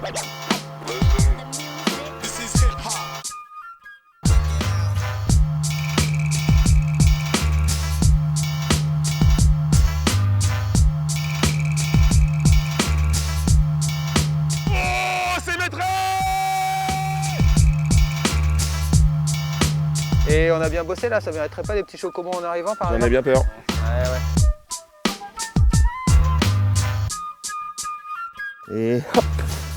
Et on a bien bossé là, ça mériterait pas des petits chocobons en arrivant par exemple? J'en ai bien peur. Ouais. Et hop!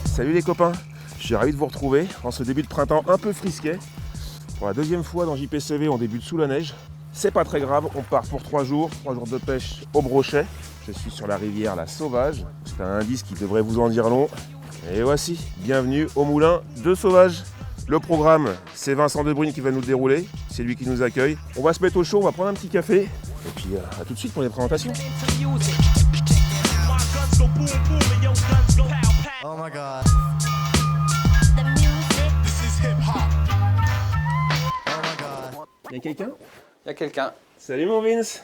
Salut les copains, je suis ravi de vous retrouver en ce début de printemps un peu frisquet. Pour la deuxième fois dans JPCV, on débute sous la neige. C'est pas très grave, on part pour 3 jours de pêche au brochet. Je suis sur la rivière La Sauvage. C'est un indice qui devrait vous en dire long. Et voici, bienvenue au moulin de Sauvage. Le programme, c'est Vincent Debrune qui va nous le dérouler, c'est lui qui nous accueille. On va se mettre au chaud, on va prendre un petit café, et puis à tout de suite pour les présentations. Oh my god. Y'a quelqu'un? Il y a quelqu'un. Salut mon Vince.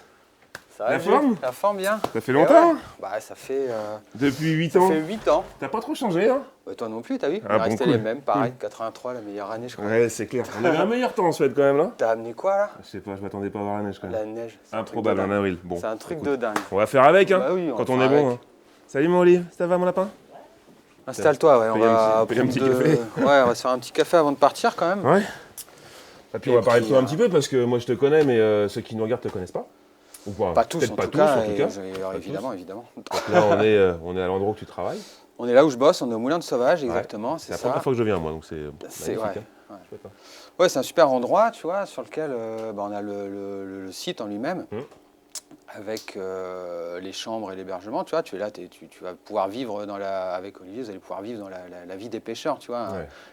Ça va, La forme? La forme bien. Ça fait longtemps? Ouais. Bah ça fait... Depuis 8 ça ans. fait 8 ans. T'as pas trop changé, hein? Bah, toi non plus, t'as vu? Ah, On est bon, resté cool. les mêmes, pareil, 83, la meilleure année je crois. Ouais, c'est clair. On avait un meilleur temps en Suède quand même là. T'as amené quoi là? Je sais pas, je m'attendais pas à voir la neige quand même. La neige. c'est un truc Improbable de en dingue. avril. Bon, C'est un truc écoute, de dingue. on va faire avec, hein, Bah oui, quand va on est faire bon. avec. Hein. Salut mon Olive, ça va mon lapin? Installe-toi, ouais, on va payer un petit prendre café. Ouais, on va se faire un petit café avant de partir quand même. Ouais. Et puis on Et va parler de puis, toi un petit peu parce que moi je te connais mais ceux qui nous regardent te connaissent pas. Ou Pas tous peut-être en pas tout tous cas, en tout cas. évidemment, évidemment. Donc là on est à l'endroit où tu travailles. On est là où je bosse, on est au Moulin de Sauvage, exactement, C'est c'est la ça. première fois que je viens moi donc c'est C'est magnifique, ouais. hein. Ouais. Chouette, hein. Ouais, c'est un super endroit, tu vois, sur lequel on a le site en lui-même, avec les chambres et l'hébergement, tu vois, tu es là, tu vas pouvoir vivre avec Olivier, vous allez pouvoir vivre dans la vie des pêcheurs, tu vois,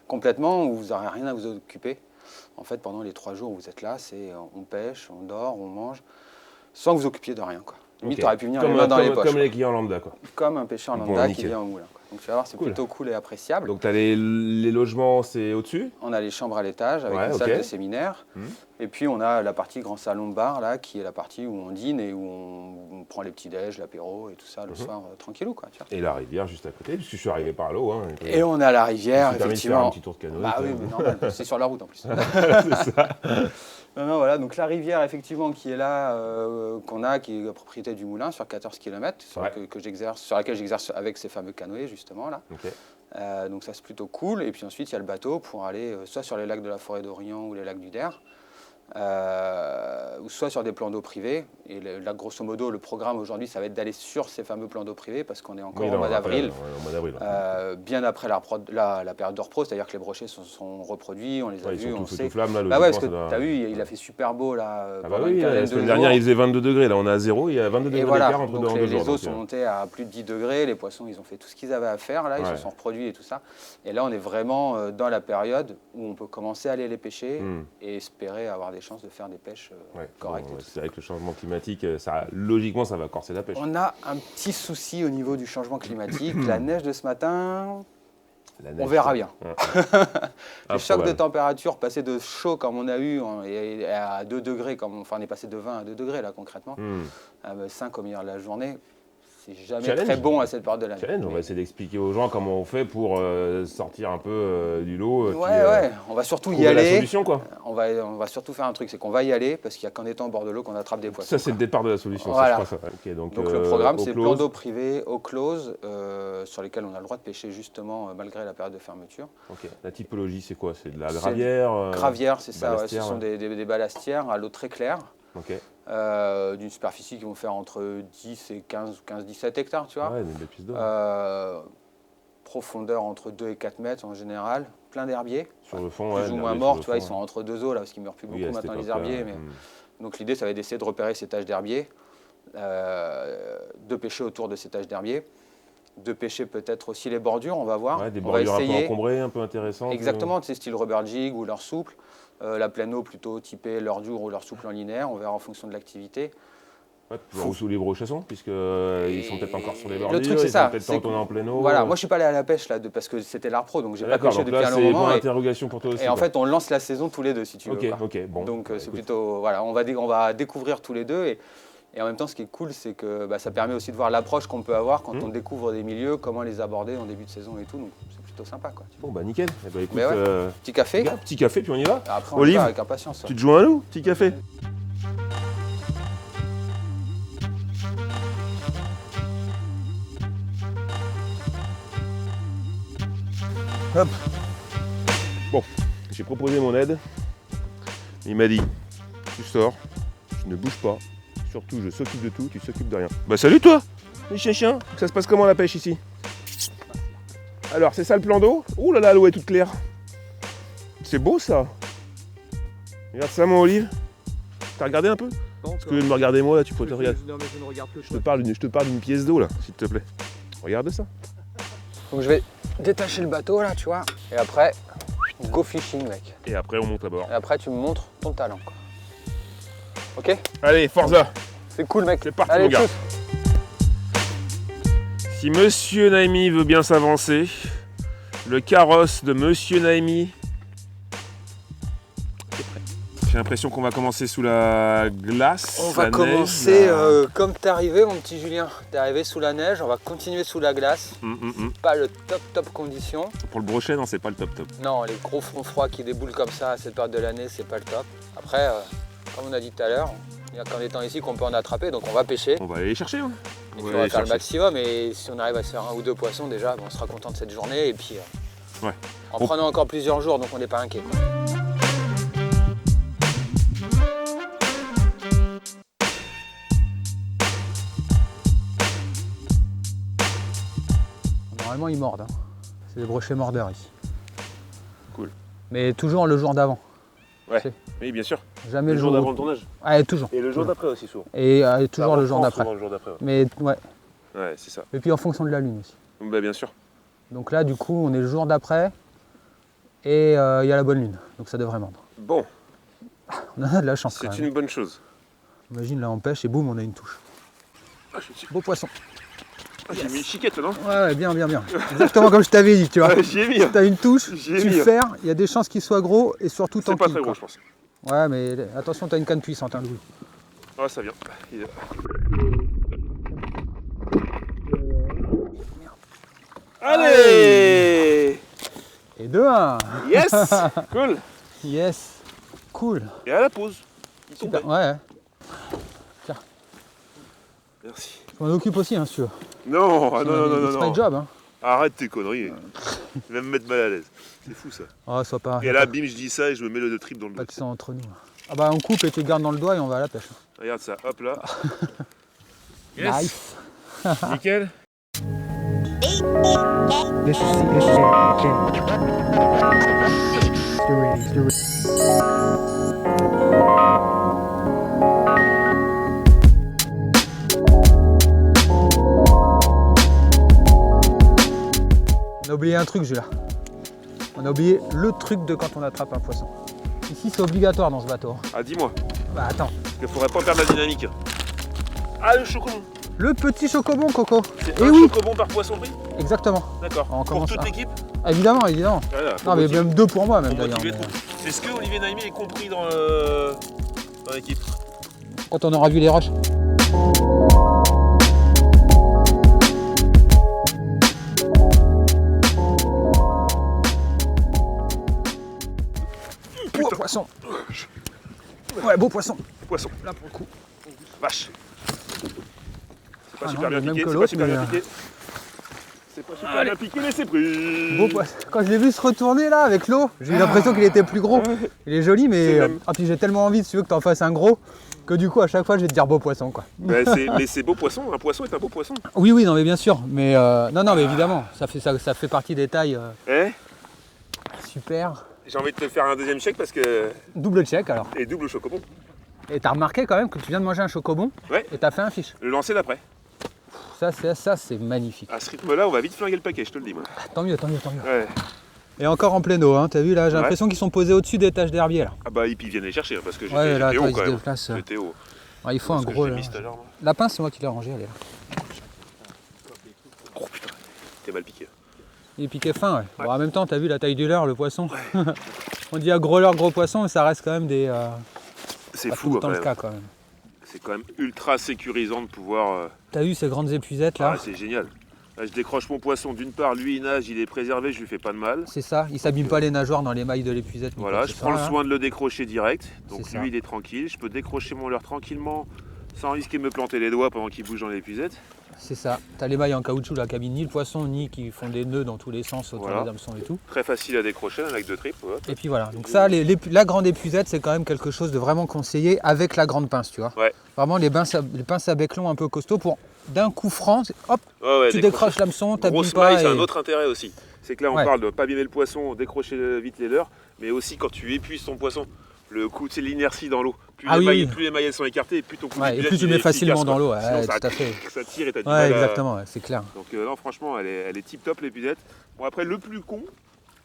complètement, où vous n'aurez rien à vous occuper. En fait, pendant les 3 jours où vous êtes là, c'est on pêche, on dort, on mange, sans que vous occupiez de rien, quoi. Limite, tu aurais pu venir les mains dans les poches. Comme les clients lambda quoi. Comme un pêcheur Bon, lambda qui nickel. vient au moulin, quoi. Donc tu vas voir, c'est Cool. plutôt cool et appréciable. Donc tu as les logements c'est au-dessus. On a les chambres à l'étage avec Ouais, une ok. salle de séminaire. Et puis on a la partie grand salon de bar là, qui est la partie où on dîne et où on prend les petits déj, l'apéro et tout ça le soir tranquillou quoi. Tu vois. Et la rivière juste à côté puisque je suis arrivé par l'eau. Hein, Et on a la rivière je me suis permis de faire un effectivement. petit tour de canoë. Bah quand oui, même. mais normal, c'est sur la route en plus. C'est ça. Non, voilà, donc la rivière effectivement qui est là, qu'on a, qui est la propriété du moulin sur 14 km, sur laquelle j'exerce avec ces fameux canoës justement là. Ok. Donc ça c'est plutôt cool. Et puis ensuite il y a le bateau pour aller soit sur les lacs de la forêt d'Orient ou les lacs du Der, ou soit sur des plans d'eau privés. Et là grosso modo le programme aujourd'hui ça va être d'aller sur ces fameux plans d'eau privés parce qu'on est encore au mois d'avril. Bien après la période de repos, c'est-à-dire que les brochets sont reproduits, on les a vus, on sait. Flamme, là, Bah ouais, parce que tu as vu, il a fait super beau là. Ah bah oui, la semaine dernière il faisait 22 degrés, là on est à 0, il y a 22 degrés d'écart entre deux jours. Les eaux sont montées à plus de 10 degrés, les poissons ils ont fait tout ce qu'ils avaient à faire, là ils se sont reproduits et tout ça. Et là on est vraiment dans la période où on peut commencer à aller les pêcher et espérer avoir des chances de faire des pêches correctes. Bon, c'est vrai que le changement climatique, logiquement ça va corser la pêche. On a un petit souci au niveau du changement climatique, la neige de ce matin... On verra bien. Le choc de température, passer de chaud comme on a eu et à 2 degrés, on est passé de 20 à 2 degrés là concrètement, à 5 au milieu de la journée, c'est jamais très bon à cette période de l'année. On va essayer d'expliquer aux gens comment on fait pour sortir un peu du lot. On va surtout y aller. La solution, quoi. On va surtout faire un truc, c'est qu'on va y aller parce qu'il n'y a qu'en étant au bord de l'eau qu'on attrape des poissons. Ça c'est le départ de la solution, voilà. ça, je crois ça. Okay, donc le programme c'est plan d'eau privé, eau close, sur lesquels on a le droit de pêcher justement malgré la période de fermeture. Ok. La typologie c'est quoi? C'est de la gravière Gravière, c'est ça, ce sont des ballastières à l'eau très claire. Okay. D'une superficie qui vont faire entre 10 et 15-17 hectares, tu vois. Ouais, des belles pistes d'eau. Profondeur entre 2 et 4 mètres en général, plein d'herbiers. Sur le fond, plus ou moins morts, tu vois, ils sont entre 2 eaux là, parce qu'ils meurent plus beaucoup maintenant les herbiers. Mais... Donc l'idée, ça va être d'essayer de repérer ces taches d'herbiers, de pêcher autour de ces taches d'herbiers, de pêcher peut-être aussi les bordures, on va voir. Ouais, des on va bordures essayer. un peu encombrées, un peu intéressantes. Exactement, c'est style rubber jig ou leur souple. La pleine eau plutôt typée leur dur ou leur souple en linéaire, on verra en fonction de l'activité. Ouais, ou sous les brochassons, puisqu'ils sont peut-être encore sur les bordures, le truc, c'est ça, peut-être tourner en pleine eau. Voilà, moi je suis pas allé à la pêche là, parce que c'était l'Arpro, donc j'ai pas pêché depuis un long moment. C'est une bonne interrogation pour toi aussi. Et en fait, on lance la saison tous les deux, si tu veux. Ok, bon. Donc c'est plutôt, voilà, on va découvrir tous les deux Et en même temps, ce qui est cool, c'est que ça permet aussi de voir l'approche qu'on peut avoir quand on découvre des milieux, comment les aborder en début de saison et tout. Donc c'est plutôt sympa, quoi. Bon, bah nickel. Eh ben, écoute, Mais ouais. Petit café. Petit café, puis on y va. Après, on y Olive, va avec impatience. tu te joins à nous, petit café. Hop. Bon, j'ai proposé mon aide. Il m'a dit, tu sors, tu ne bouges pas. Surtout, je s'occupe de tout, tu s'occupes de rien. Bah salut toi, les chiens. Ça se passe comment la pêche ici? Alors, c'est ça le plan d'eau? Ouh là là, l'eau est toute claire. C'est beau ça. Regarde ça, mon Olive. T'as regardé un peu? Parce que de me regarder moi là, tu peux te regarder. Non mais je ne regarde que Je te parle d'une pièce d'eau là, s'il te plaît. Regarde ça. Donc je vais détacher le bateau là, tu vois. Et après, go fishing, mec. Et après, on monte à bord. Et après, tu me montres ton talent, quoi. Ok? Allez, Forza. C'est cool, mec. C'est parti, Allez, mon gars. tchuss. Si Monsieur Naimi veut bien s'avancer, le carrosse de Monsieur Naimi est prêt. J'ai l'impression qu'on va commencer sous la glace. On va la commencer neige, comme t'es arrivé, mon petit Julien. T'es arrivé sous la neige, on va continuer sous la glace. Pas le top condition. Pour le brochet, non, c'est pas le top. Non, les gros fronts froids qui déboulent comme ça à cette période de l'année, c'est pas le top. Après, comme on a dit tout à l'heure, il n'y a qu'en étant ici qu'on peut en attraper, donc on va pêcher. On va aller les chercher. Hein. Il faudra faire le maximum, et si on arrive à se faire 1 ou 2 poissons déjà, on sera content de cette journée. Et puis, en prenant encore plusieurs jours, donc on n'est pas inquiet, quoi. Normalement, ils mordent. Hein. C'est des brochets mordeurs ici. Cool. Mais toujours le jour d'avant. Ouais, oui, bien sûr. Jamais le jour d'avant le tournage. Ouais, toujours. Et le jour d'après aussi, souvent. Et toujours le jour d'après. Le jour d'après. Mais ouais. Ouais, c'est ça. Et puis en fonction de la lune aussi. Bah, bien sûr. Donc là, du coup, on est le jour d'après et il y a la bonne lune. Donc ça devrait mordre. Bon. On a de la chance. C'est une bonne chose. Imagine, là, on pêche et boum, on a une touche. Ah, beau poisson. Ah, j'ai mis une chiquette, non? Ouais, bien. Exactement comme je t'avais dit, tu vois. Ouais, j'y ai mis. Si t'as une touche, tu mis. le ferres, il y a des chances qu'il soit gros et surtout tant C'est pas pis, très quoi. gros, je pense. Ouais, mais attention, t'as une canne puissante, hein, Louis. Ah, ça vient. Allez! Et 2-1. Yes! Cool! Yes. Cool. Et à la pause. Il tombait. Super. Ouais. Merci. Je m'en occupe aussi, hein, si tu veux. Non, C'est non. my job, hein. Arrête tes conneries. Tu vas me mettre mal à l'aise. C'est fou ça. Oh, sois pas. Et là, bim, je dis ça et je me mets le trip dans le Pas dos. de sang entre nous. Ah bah on coupe et tu gardes dans le doigt et on va à la pêche. Regarde ça, hop là. Nice. Nickel. On a oublié un truc, Jules. On a oublié le truc de quand on attrape un poisson. Ici, c'est obligatoire dans ce bateau. Ah, dis-moi. Bah attends. Parce qu'il faudrait pas perdre la dynamique. Ah, le chocobon. Le petit chocobon, Coco. C'est Eh un oui, chocobon par poisson pris. exactement. D'accord. On Pour commence toute à- l'équipe. Évidemment. Voilà, Non, mais même 2 pour moi, même pour d'ailleurs. motiver mais- le groupe. Est-ce que Olivier Naimi est compris dans l'équipe? Quand on aura vu les roches. Beau poisson. Ouais, beau poisson. Poisson. Là pour le coup. Vache. C'est pas Ah super non, bien même piqué, que c'est pas l'autre, super mais, bien piqué. C'est pas super Allez. bien piqué, mais c'est pris. Beau poisson. Quand je l'ai vu se retourner là avec l'eau, j'ai eu l'impression qu'il était plus gros. Il est joli, mais C'est même. ah, puis j'ai tellement envie, si tu veux, que t'en fasses un gros, que du coup à chaque fois je vais te dire beau poisson, quoi. Mais c'est beau poisson, un poisson est un beau poisson. Oui, non, mais bien sûr. Mais non, mais évidemment, ça fait partie des tailles Eh, super. j'ai envie de te faire un deuxième chèque parce que. Double check alors. Et double chocobon. Et t'as remarqué quand même que tu viens de manger un chocobon Ouais. et t'as fait un fiche. Le lancer d'après. Ça c'est magnifique. À ce rythme-là, on va vite flinguer le paquet, je te le dis, moi. Ah, tant mieux. Ouais. Et encore en pleine eau, hein, t'as vu là, j'ai Ouais. l'impression qu'ils sont posés au-dessus des taches d'herbier là. Ah bah, et puis ils viennent les chercher, hein, parce que j'étais Ouais, là, haut attends, ils quand se même. déplacent. J'étais haut. Ah, il faut un Parce que gros. je l'ai Là. mis tout à l'heure, moi. La pince, c'est moi qui l'ai rangé, elle est là. Oh putain, t'es mal piqué. Il est piqué fin, ouais. Bon, en même temps, t'as vu la taille du leurre, le poisson. On dit à gros leurre, gros poisson, mais ça reste quand même des. C'est pas tout fou, le quand temps le même. cas quand même. c'est quand même ultra sécurisant de pouvoir... T'as eu ces grandes épuisettes là? Ah, c'est génial. Là, je décroche mon poisson, d'une part, lui il nage, il est préservé, je lui fais pas de mal. C'est ça, il s'abîme pas les nageoires dans les mailles de l'épuisette. Voilà, je prends le soin de le décrocher direct, donc C'est lui ça. il est tranquille, je peux décrocher mon leurre tranquillement sans risquer de me planter les doigts pendant qu'il bouge dans l'épuisette. C'est ça, t'as les mailles en caoutchouc, la cabine, ni le poisson, ni qui font des nœuds dans tous les sens autour Voilà. des hameçons et tout. Très facile à décrocher avec 2 tripes. Et puis voilà, donc ça, la grande épuisette, c'est quand même quelque chose de vraiment conseillé avec la grande pince, tu vois. Ouais. Vraiment les pinces à bec long un peu costaud pour d'un coup franc, hop, Ouais, tu décroches l'hameçon, t'abîmes grosse pas. maille, c'est un autre intérêt aussi. C'est que là on Ouais. parle de pas abîmer le poisson, décrocher vite les leurres, mais aussi quand tu épuises ton poisson, le coup, c'est l'inertie dans l'eau. Plus, Ah oui. plus les mailles elles sont écartées, plus ton coup Ouais, et d'épuisette, plus tu il mets est facilement efficace, dans quoi. l'eau, ouais, Sinon, tout à fait. ça tire et t'as du Ouais, mal exactement, ouais, c'est clair. Donc non, franchement, elle est tip top l'épuisette. Bon après, le plus con,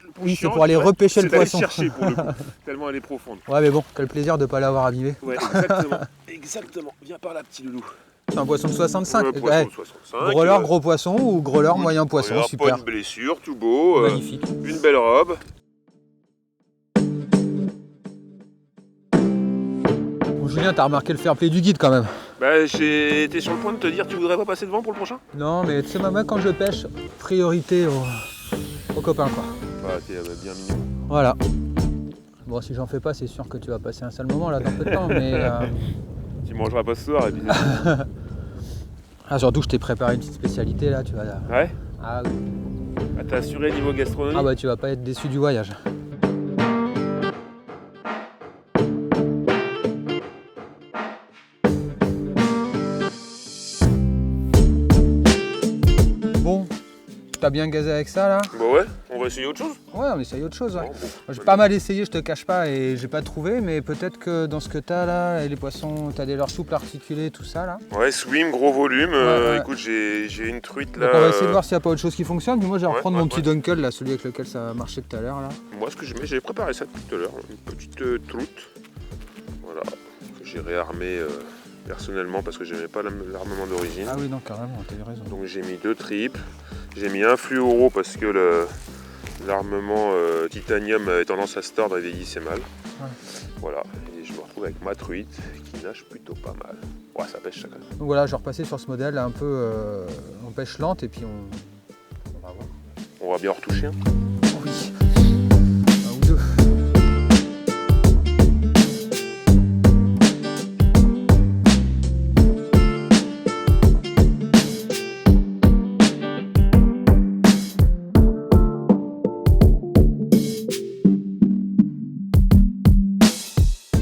le plus Oui, c'est chiant, pour aller je dirais, repêcher le c'est d'aller poisson. chercher pour le coup, tellement elle est profonde. Ouais, mais bon, quel plaisir de ne pas l'avoir abîmé. Ouais, exactement. Exactement. Viens par là, petit loulou. C'est un poisson de 65. Ouais, Ouais. poisson de 65. Gros leurre, gros poisson ou gros leurre, moyen poisson, Pas super. une blessure, tout beau. Magnifique. Une belle robe. Bon, Julien, t'as remarqué le fair play du guide quand même. Bah, j'ai été sur le point de te dire, tu voudrais pas passer devant pour le prochain? Non, mais tu sais, maman, quand je pêche, priorité aux copains, quoi. Bah, t'es bien mignon. Voilà. Bon, si j'en fais pas, c'est sûr que tu vas passer un sale moment là dans peu de temps, mais. Tu mangeras pas ce soir et puis Ah, surtout, je t'ai préparé une petite spécialité là, tu vas. Ouais. Ah, oui. Ah, t'as assuré niveau gastronomie? Ah bah, tu vas pas être déçu du voyage. Bon, t'as bien gazé avec ça là? Bah ouais, on va essayer autre chose. Ouais, on essaye autre chose. Ouais. Bon, bon. Moi, j'ai pas mal essayé, je te cache pas, et j'ai pas trouvé, mais peut-être que dans ce que t'as là, et les poissons, t'as des leurres souples articulés, tout ça là. Ouais, swim, gros volume. Ouais. Écoute, j'ai une truite là. Donc on va essayer de voir s'il n'y a pas autre chose qui fonctionne. Puis moi, je vais ouais, reprendre ouais, mon petit dunkel là, celui avec lequel ça a marché tout à l'heure là. Moi, ce que j'ai préparé ça tout à l'heure, une petite troute. Voilà, que j'ai réarmé personnellement parce que j'aimais pas l'armement d'origine. Ah oui, non, carrément, t'as eu raison. Donc j'ai mis 2 triples. J'ai mis un fluoro parce que l'armement titanium avait tendance à se tordre et vieillissait mal. Ouais. Voilà, et je me retrouve avec ma truite qui nage plutôt pas mal. Ouais, ça pêche ça quand même. Donc voilà, je vais repasser sur ce modèle là, un peu en pêche lente et puis on va voir. On va bien retoucher. Hein. Oui. Un ou deux.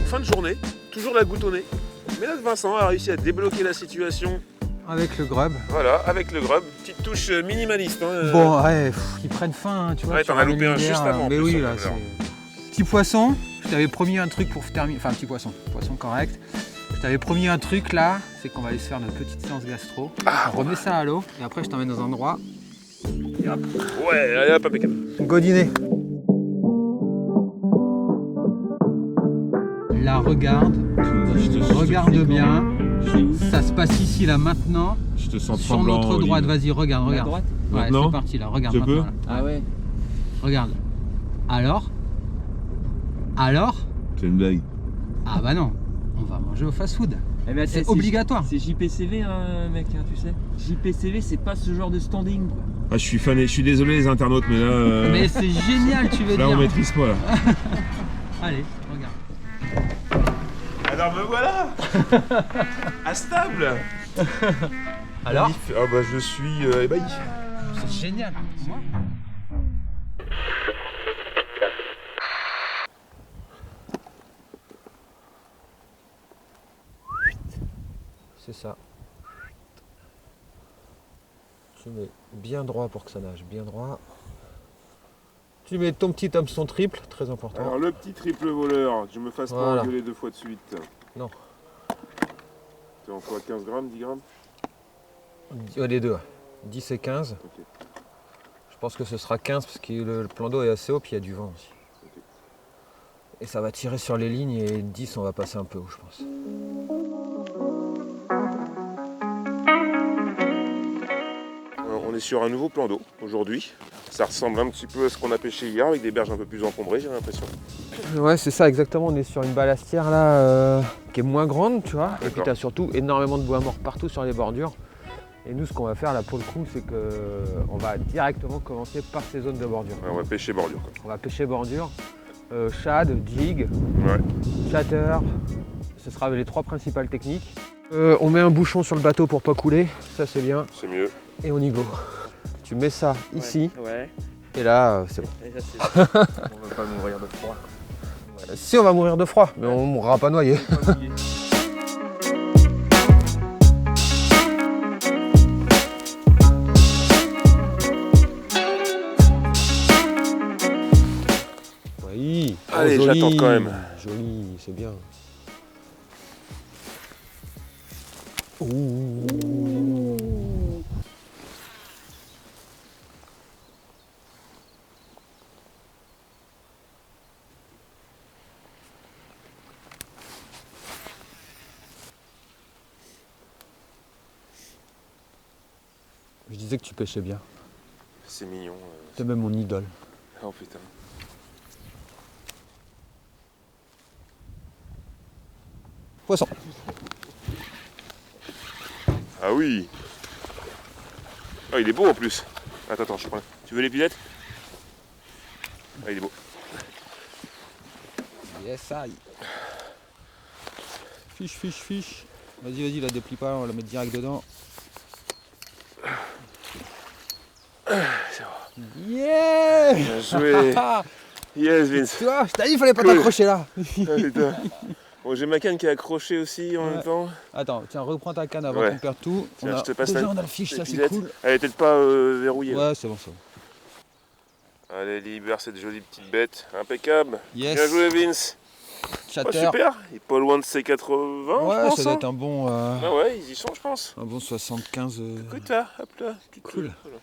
Fin de journée, toujours la goutte au nez. Mais là, Vincent a réussi à débloquer la situation. Avec le grub. Voilà, avec le grub, petite touche minimaliste. Hein. Bon, ouais, ils prennent faim, hein, tu vois. Ouais, tu t'en as ramènes loupé un l'hiver, juste avant, en Mais plus, oui, hein, là, alors. c'est. Petit poisson, je t'avais promis un truc pour terminer. Enfin, petit poisson correct. Je t'avais promis un truc là, c'est qu'on va aller se faire notre petite séance gastro. Ah, On remet ça à l'eau et après je t'emmène dans un endroit. et hop. Ouais, allez hop, impeccable. Go dîner. La regarde, regarde bien. Ça se passe ici là maintenant. Je te sens Sur tremblant. notre droite, Olivier. vas-y, regarde, La regarde. droite Ouais, Maintenant c'est parti là, regarde Je maintenant. peux là. Ah ouais. Regarde. Alors C'est une blague. Ah bah non, on va manger au fast-food. Eh ben, C'est obligatoire. C'est JPCV, hein, mec, hein, tu sais. JPCV, c'est pas ce genre de standing, quoi. Ah, je suis fané, je suis désolé les internautes, mais là. Mais c'est génial, tu veux Là, on dire. maîtrise pas là. Allez, regarde. Alors me voilà Instable. Alors Ah bah je suis ébahi. C'est génial. C'est ça. Tu mets bien droit pour que ça nage, bien droit. Tu mets ton petit hameçon triple, très important. Alors le petit triple voleur, que je me fasse Voilà. pas engueuler 2 fois de suite. Non. T'es en quoi, 15 grammes, 10 grammes? Les deux, ouais. 10 et 15. Ok. Je pense que ce sera 15 parce que le plan d'eau est assez haut puis il y a du vent aussi. Ok. Et ça va tirer sur les lignes et 10 on va passer un peu haut je pense. Alors, on est est sur un nouveau plan d'eau aujourd'hui. Ça ressemble un petit peu à ce qu'on a pêché hier avec des berges un peu plus encombrées, j'ai l'impression. Ouais, c'est ça, exactement. On est sur une balastière là qui est moins grande, tu vois. Et puis D'accord. tu as surtout énormément de bois mort partout sur les bordures. Et nous, ce qu'on va faire là pour le coup, c'est qu'on va directement commencer par ces zones de bordure. Ouais, on va pêcher bordure, quoi. On va pêcher bordure, shad, jig, Ouais. chatter. Ce sera les 3 principales techniques. On met un bouchon sur le bateau pour pas couler, ça c'est bien. C'est mieux. Et on y go. Tu mets ça ici, Ouais. et là, c'est bon. Et ça, c'est bon. On va pas mourir de froid. Si, on va mourir de froid, mais on mourra pas noyé. Oui. Allez, joli. j'attends quand même. Joli, c'est bien. Ouh. Je disais que tu pêchais bien. C'est mignon. T'es même mon idole. Oh putain. Poisson. Ah oui. Ah, il est beau en plus. Attends, je prends. Tu veux l'épilette? Ah, il est beau. Yes, aïe. Fiche. Vas-y, la déplie pas, on va la mettre direct dedans. C'est bon. Yeah. Bien joué. Yes, Vince. Tu vois, je t'ai dit, il fallait pas Cool. t'accrocher là. Ah, putain. Bon, j'ai ma canne qui est accrochée aussi en même temps. Attends, tiens, reprends ta canne avant Ouais. qu'on perde tout. Tiens, je te passe déjà, la- on a le fiche, ça c'est l'épilette. cool. Elle est peut-être pas verrouillée. là. Ouais, c'est bon. Allez, libère cette jolie petite bête. Impeccable. Yes. Bien joué, Vince. Oh, Chatter. super. Il est pas loin de ses 80, je Ouais, pense. ça doit hein. être un bon, Ah ouais, ils y sont, je pense. un bon 75. Écoute là, hop là. Petite Cool. truc, voilà.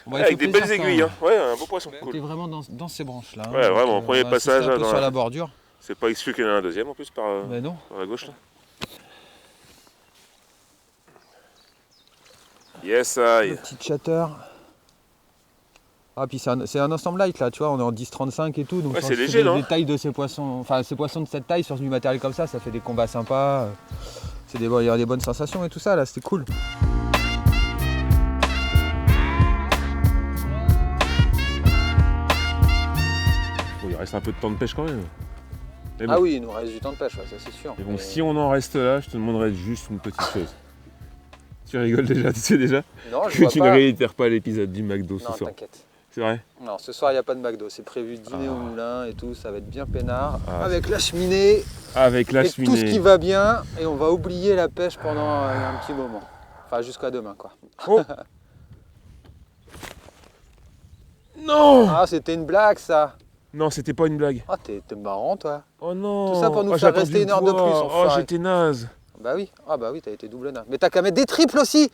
Bon, Avec des belles aiguilles, hein. Ouais, un beau poisson. T'es Cool. vraiment dans ces branches là. Ouais, vraiment, au premier passage, Un là, peu dans sur la- la bordure. C'est pas exclu qu'il y en ait un deuxième en plus par Mais non. la gauche là. Yes, Le aïe. petit chatter. Ah, puis c'est un ensemble light là, tu vois, on est en 10-35 et tout. Donc Ouais, sur c'est les léger, non tailles de ces poissons, enfin ces poissons de cette taille sur du matériel comme ça fait des combats sympas. Il y a des bonnes sensations et tout ça là, c'était cool. Bon, il reste un peu de temps de pêche quand même. Mais bon. Ah oui, il nous reste du temps de pêche, ouais, ça c'est sûr. Mais bon, si on en reste là, je te demanderai juste une petite chose. Tu rigoles déjà, tu sais déjà Non, je que vois tu ne pas. réitères pas l'épisode du McDo ce Non, soir. t'inquiète. C'est vrai? Non, ce soir il n'y a pas de McDo, c'est prévu dîner Ah. au moulin et tout, ça va être bien peinard. Ah, avec la cheminée Avec la et cheminée. tout ce qui va bien, et on va oublier la pêche pendant un petit moment. Enfin jusqu'à demain quoi. Oh. Non. Ah, c'était une blague ça. Non, c'était pas une blague. Ah, t'es marrant toi. Oh non. Tout ça pour nous Oh, faire j'ai attendu rester une heure de le poids. plus, Oh, enfoiré. j'étais naze. Bah oui, t'as été double nain. Mais t'as qu'à mettre des triples aussi.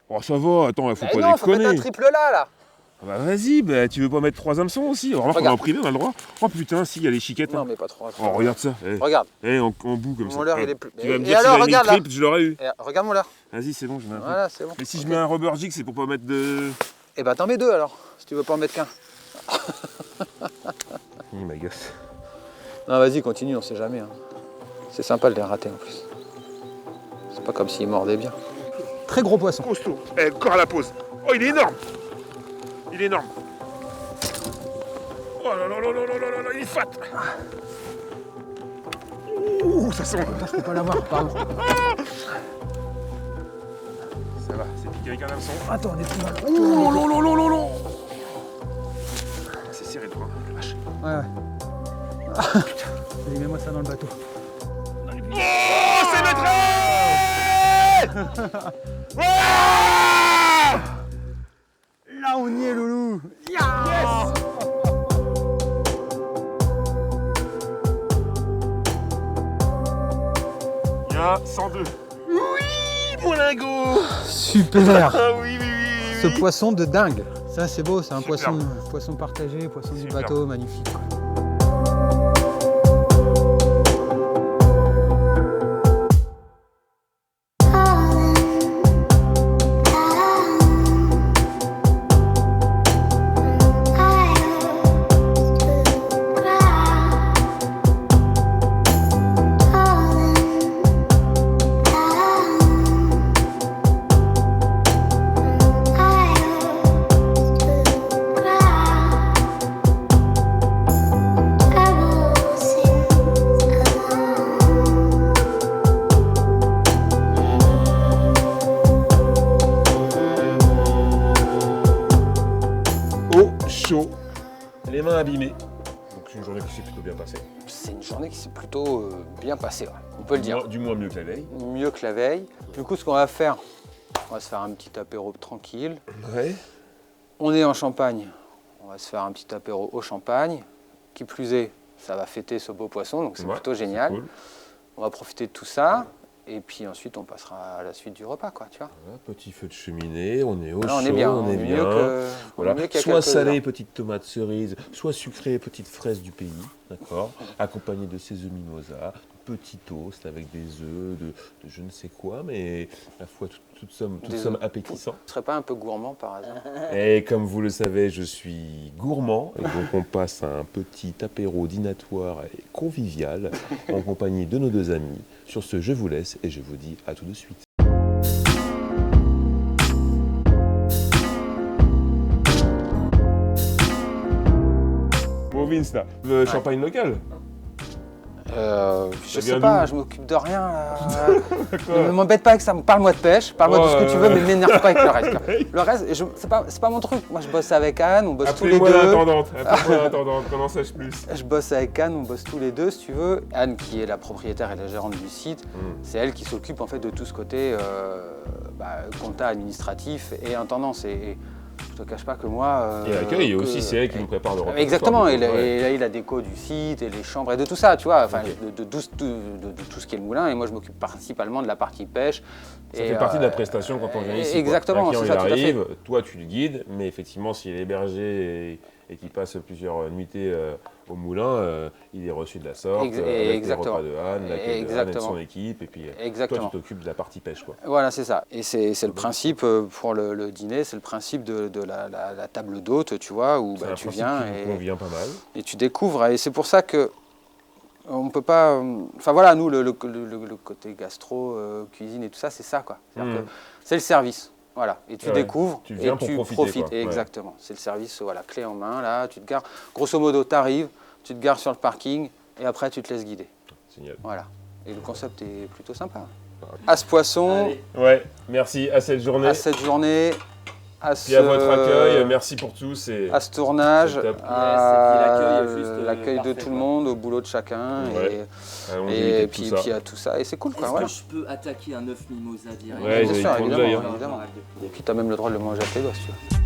Oh, ça va, attends, il faut Eh pas non, faut mettre un déconner. triple là. Ah bah vas-y, bah, tu veux pas mettre 3 hameçons aussi? Alors, on est Regarde. en privé, on a le droit. Oh putain, si, il y a les chiquettes. Non Hein. mais pas trop. Oh, regarde ça. Eh, Regarde, en bout comme ça. mon leurre il est plus. Tu vas me Et dire si alors j'avais mis regarde le là. triple, je l'aurais eu. Regarde mon leurre. Vas-y, c'est bon, j'en ai un peu. Voilà, c'est bon. Mais si je mets un rubber jig, c'est pour pas mettre de... Eh bah t'en mets deux alors, si tu veux pas en mettre qu'un. Il m'agace. Non vas-y, continue, on sait jamais. Hein. C'est sympa de les rater en plus. C'est pas comme s'ils mordaient bien. Très gros poisson. Costaud. Eh, encore à la pause. Oh, il est énorme. Il est énorme. Oh là là là là là là là là, il est fat. Ouh, ça sent. Je peux pas l'avoir, pardon. Ça va, c'est piqué avec un hameçon. Attends, on est plus mal. Oh là là là là là. C'est serré le coin. Vache. Ouais. Allez, mets-moi ça dans le bateau. Oh, c'est maître. Là on y est loulou. Il y a 102. Oui, mon lingot. Super. Ah oui, oui, oui, Ce oui. poisson de dingue. Ça c'est beau, c'est un Superbe. poisson partagé, poisson du Superbe. bateau, magnifique. au chaud, les mains abîmées. Donc c'est une journée qui s'est plutôt bien passée. C'est une journée qui s'est plutôt bien passée, ouais. On peut le dire. Du moins mieux que la veille. Mieux que la veille. Du coup, ce qu'on va faire, on va se faire un petit apéro tranquille. Ouais. On est en Champagne, on va se faire un petit apéro au champagne. Qui plus est, ça va fêter ce beau poisson, donc c'est plutôt génial. Cool. On va profiter de tout ça. Et puis ensuite, on passera à la suite du repas, quoi, tu vois. Voilà, petit feu de cheminée, on est au Là, chaud, on est bien, on est mieux bien. que, Voilà. mieux qu'il y a Soit quelques salé, heures. petite tomate cerise, soit sucré, petite fraise du pays, d'accord. Accompagné de ces œufs mimosa, petit toast avec des œufs, de je ne sais quoi, mais à la fois toute somme appétissant. Tu serais pas un peu gourmand par hasard? Et comme vous le savez, je suis gourmand, et donc on passe un petit apéro dînatoire et convivial en compagnie de nos deux amis. Sur ce, je vous laisse et je vous dis à tout de suite. Bon Vince là, champagne local. Je vient sais pas, d'où? je m'occupe de rien là. Ne m'embête pas avec ça, parle-moi de pêche, parle-moi de ce que tu veux, mais m'énerve pas avec le reste. Le reste, c'est pas mon truc. Moi je bosse avec Anne, on bosse tous les Appelez-moi deux. l'intendante, qu'on en sache plus. Je bosse avec Anne, on bosse tous les deux si tu veux. Anne qui est la propriétaire et la gérante du site, c'est elle qui s'occupe en fait de tout ce côté compta administratif et intendance. Et je te cache pas que moi. Et l'accueil aussi, c'est elle qui nous prépare le repas. Exactement, et Ouais. la déco du site, et les chambres, et de tout ça, tu vois, enfin, de tout ce qui est le moulin, et moi je m'occupe principalement de la partie pêche. Ça fait partie de la prestation quand on vient ici. Exactement, c'est c'est ça, tout à fait. arrive, toi tu le guides, mais effectivement s'il est hébergé et qu'il passe plusieurs nuitées au moulin, il est reçu de la sorte, avec les repas de Anne, l'accueil de Anne et de son équipe, et puis toi tu t'occupes de la partie pêche, quoi. Voilà, c'est ça. Et c'est le principe pour le dîner, c'est le principe de la table d'hôte, tu vois, où C'est un tu principe viens qui nous convient pas mal. et tu découvres. Et c'est pour ça que on peut pas. Enfin voilà, nous, le côté gastro, cuisine et tout ça, c'est ça, quoi. C'est-à-dire que c'est le service. Voilà, et tu découvres tu viens et pour tu profiter, profites. quoi. Exactement, c'est le service, voilà, clé en main, là, tu te gares. Grosso modo, tu arrives, tu te gares sur le parking et après tu te laisses guider. Génial. Voilà, et le concept est plutôt sympa. À ce poisson, Allez. Ouais, merci à cette journée. à cette journée, à Puis à votre accueil, merci pour tout. à ce tournage, c'est top. à Yes, et puis l'accueil, juste, l'accueil de parfait, tout le quoi. monde, au boulot de chacun, Ouais. Allons et éviter puis, tout ça. puis à tout ça, et c'est cool, quoi. Est-ce Voilà. que je peux attaquer un œuf mimosa direct? Ouais, Bien j'ai sûr, une évidemment, d'œil, hein. évidemment. Et puis tu as même le droit de le manger à tes doigts, si tu veux.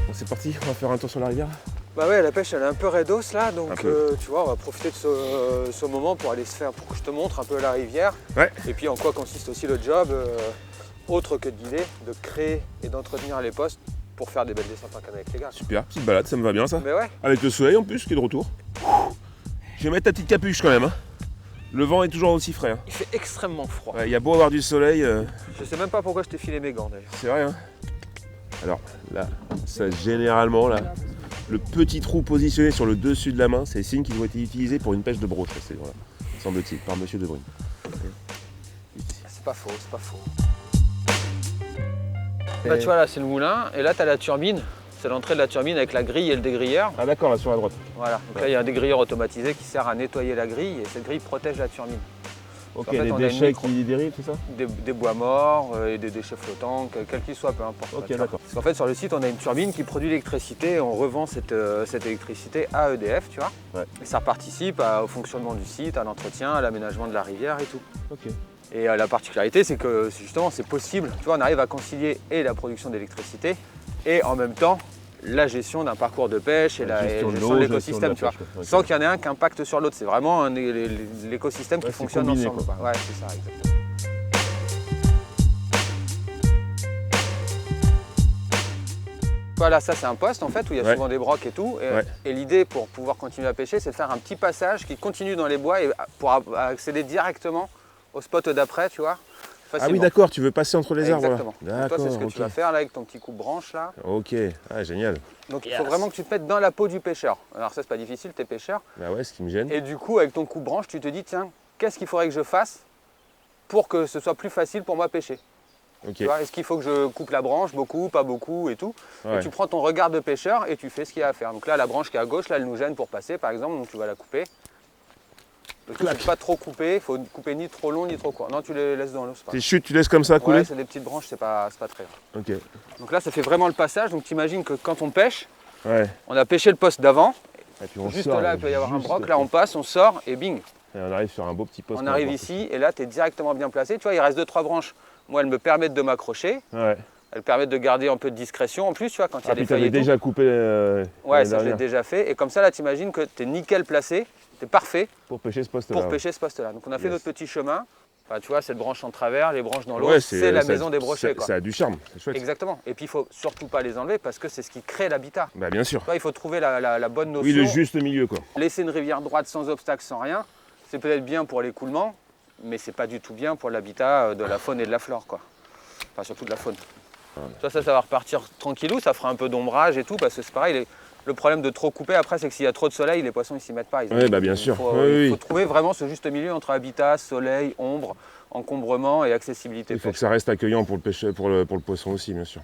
Bon, c'est parti, on va faire un tour sur la rivière. Bah ouais, la pêche elle est un peu raidos là, Un donc peu. tu vois, on va profiter de ce moment pour aller se faire, pour que je te montre un peu la rivière. Ouais. Et puis en quoi consiste aussi le job, autre que de guider, de créer et d'entretenir les postes pour faire des belles descentes en canne avec les gars. Super, petite balade, ça me va bien ça. Mais ouais, Avec le soleil en plus qui est de retour. Je vais mettre ta petite capuche quand même. Hein. Le vent est toujours aussi frais. Hein. il fait extrêmement froid. Ouais, il y a beau avoir du soleil, Je sais même pas pourquoi je t'ai filé mes gants d'ailleurs. c'est vrai. Hein. Alors là, ça généralement là, le petit trou positionné sur le dessus de la main, c'est le signe qu'ils ont été utilisés pour une pêche de broche, ces gens-là, semble-t-il, par Monsieur De Bruyne. C'est pas faux, c'est pas faux. Bah tu vois là c'est le moulin, et là tu as la turbine. C'est l'entrée de la turbine avec la grille et le dégrilleur. Ah d'accord, là sur la droite. Voilà, donc là il y a un dégrilleur automatisé qui sert à nettoyer la grille et cette grille protège la turbine. Ok, En fait, les on a une déchets micro- qui dérivent, c'est ça? Des bois morts et des déchets flottants, quels qu'ils soient, peu importe. Ok, tu vois. d'accord. Parce qu'en fait sur le site on a une turbine qui produit l'électricité et on revend cette électricité à EDF, tu vois. Ouais. Et ça participe au fonctionnement du site, à l'entretien, à l'aménagement de la rivière et tout. Ok. Et la particularité c'est que justement c'est possible, tu vois, on arrive à concilier et la production d'électricité et en même temps la gestion d'un parcours de pêche et la gestion de l'eau, l'écosystème, tu vois. gestion de la pêche, quoi. Ok. Sans qu'il y en ait un qui impacte sur l'autre, c'est vraiment l'écosystème Ouais, qui c'est fonctionne combiné, ensemble. quoi. Ouais, c'est ça, exactement. Voilà, ça c'est un poste en fait où il y a Ouais. souvent des brocs et tout. Et, Ouais. et l'idée pour pouvoir continuer à pêcher, c'est de faire un petit passage qui continue dans les bois et pour accéder directement au spot d'après, tu vois. Ah oui facilement. d'accord, tu veux passer entre les arbres. Exactement. Voilà. Donc toi, c'est ce que D'accord, tu vas faire là avec ton petit coupe-branche là. ok. Ah génial. Donc il faut vraiment que tu te mettes dans la peau du pêcheur. Alors ça c'est pas difficile, t'es pêcheur. Bah ouais, ce qui me gêne. Et du coup, avec ton coupe-branche, tu te dis, tiens, qu'est-ce qu'il faudrait que je fasse pour que ce soit plus facile pour moi pêcher? Ok. Tu vois, est-ce qu'il faut que je coupe la branche, beaucoup, pas beaucoup et tout? Ouais. Et tu prends ton regard de pêcheur et tu fais ce qu'il y a à faire. Donc là, la branche qui est à gauche, là, elle nous gêne pour passer, par exemple, donc tu vas la couper. Le truc, c'est pas trop couper, il faut couper ni trop long ni trop court. Non, tu les laisses dans l'eau, c'est pas Tes chutes, tu laisses comme ça couler? Ouais, c'est des petites branches, c'est pas très grave. Ok. Donc là, ça fait vraiment le passage. Donc t'imagines que quand on pêche, Ouais. on a pêché le poste d'avant. Et puis on Juste sort, là, il peut y avoir un juste broc. là. Là, on passe, on sort et bing. Et on arrive sur un beau petit poste. On arrive ici et là, tu es directement bien placé. Tu vois, il reste 2-3 branches. Moi, elles me permettent de m'accrocher. Ouais. Elles permettent de garder un peu de discrétion. En plus, tu vois, quand il y a Ah, des puis feuilles t'avais et tout. déjà coupé. Ouais, l'année ça, je l'ai dernière déjà fait. Et comme ça, là, tu imagines que tu es nickel placé. Tu es parfait pour pêcher ce poste-là. pour ouais. pêcher ce poste-là. Donc, on a fait Yes. notre petit chemin. Enfin, tu vois, cette branche en travers, les branches dans l'eau, Ouais, c'est la ça- maison des brochets. Ça a du charme, c'est chouette. Exactement. Et puis, il faut surtout pas les enlever parce que c'est ce qui crée l'habitat. Bah bien sûr. Tu vois, il faut trouver la bonne notion. Oui, le juste milieu quoi. Laisser une rivière droite sans obstacle, sans rien, c'est peut-être bien pour l'écoulement, mais c'est pas du tout bien pour l'habitat de la faune et de la flore, quoi. Enfin, surtout de la faune. Tu vois, ça va repartir tranquillou, ça fera un peu d'ombrage et tout, parce que c'est pareil. Le problème de trop couper après, c'est que s'il y a trop de soleil, les poissons ils s'y mettent pas. Ouais, bah bien sûr. Il faut, Oui, il faut oui. trouver vraiment ce juste milieu entre habitat, soleil, ombre, encombrement et accessibilité. Il faut pêche. que ça reste accueillant pour le pêcheur, pour le poisson aussi, bien sûr.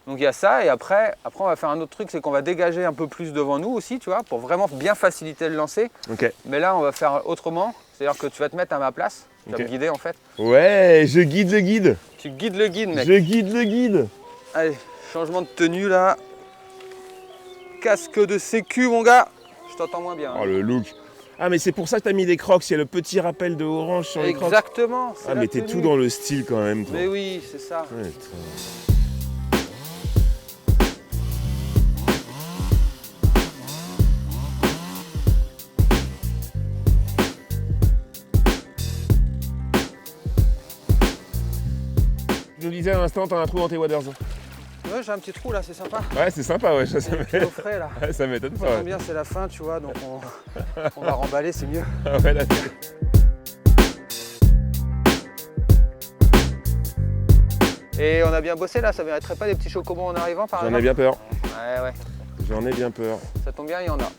Donc il y a ça, et après on va faire un autre truc, c'est qu'on va dégager un peu plus devant nous aussi, tu vois, pour vraiment bien faciliter le lancer. Ok. Mais là, on va faire autrement, c'est-à-dire que tu vas te mettre à ma place, tu vas Ok. me guider en fait. Ouais, je guide le guide. Tu guides le guide, mec. Je guide le guide. Allez, changement de tenue là. Casque de sécu, mon gars. Je t'entends moins bien. hein. Oh le look. Ah mais c'est pour ça que t'as mis des crocs, il y a le petit rappel de orange sur les crocs. Exactement. c'est Ah la mais t'es tenue. tout dans le style quand même toi. Mais oui, c'est ça. Ouais, putain. Je le disais à l'instant, t'en as un trou dans tes waders. Ouais, j'ai un petit trou là, c'est sympa. Ouais, c'est sympa, ouais, ça, C'est un petit au frais là. ouais, ça m'étonne Ça pas. tombe Ouais. bien, c'est la fin, tu vois, donc on va remballer, c'est mieux. Ah ouais, là, Et on a bien bossé là, ça mériterait pas des petits chocobons en arrivant par J'en ai exemple bien peur. Ouais, ouais, J'en ai bien peur. ça tombe bien, il y en a.